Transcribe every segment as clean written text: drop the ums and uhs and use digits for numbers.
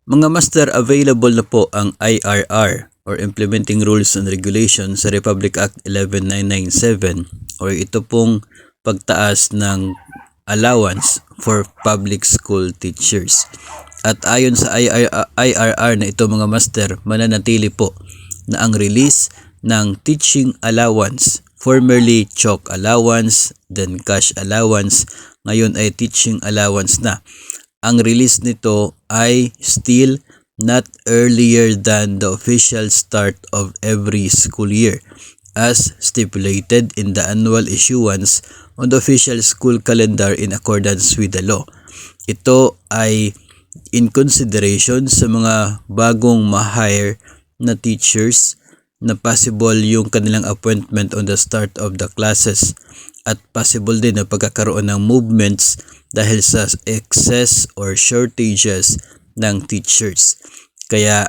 Mga master, available na po ang IRR or Implementing Rules and Regulations sa Republic Act 11997 or ito pong pagtaas ng allowance for public school teachers. At ayon sa IRR na ito mga master, mananatili po na ang release ng teaching allowance, formerly chalk allowance, then cash allowance, ngayon ay teaching allowance na. Ang release nito ay still not earlier than the official start of every school year as stipulated in the annual issuance on the official school calendar in accordance with the law. Ito ay in consideration sa mga bagong ma-hire na teachers na possible yung kanilang appointment on the start of the classes at possible din na pagkakaroon ng movements dahil sa excess or shortages ng teachers. Kaya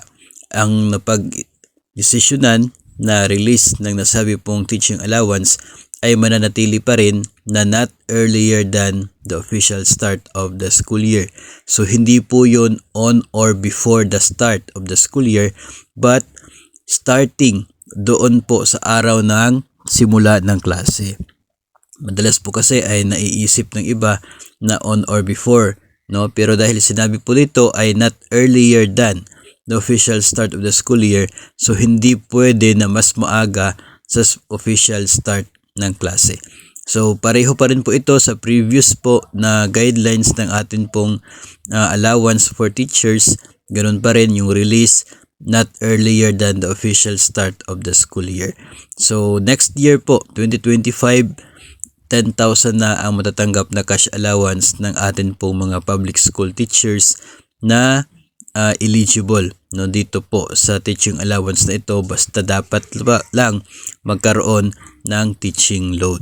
ang napag-desisyonan na release ng nasabi pong teaching allowance ay mananatili pa rin na not earlier than the official start of the school year. So hindi po yun on or before the start of the school year but starting doon po sa araw ng simula ng klase. Madalas po kasi ay naiisip ng iba na on or before, no? Pero dahil sinabi po dito ay not earlier than the official start of the school year, so hindi pwede na mas maaga sa official start ng klase. So pareho pa rin po ito sa previous po na guidelines ng atin pong allowance for teachers. Ganun pa rin yung release not earlier than the official start of the school year. So next year po, 2025, 10,000 na ang matatanggap na cash allowance ng atin pong mga public school teachers na eligible, no, dito po sa teaching allowance na ito, basta dapat lang magkaroon ng teaching load.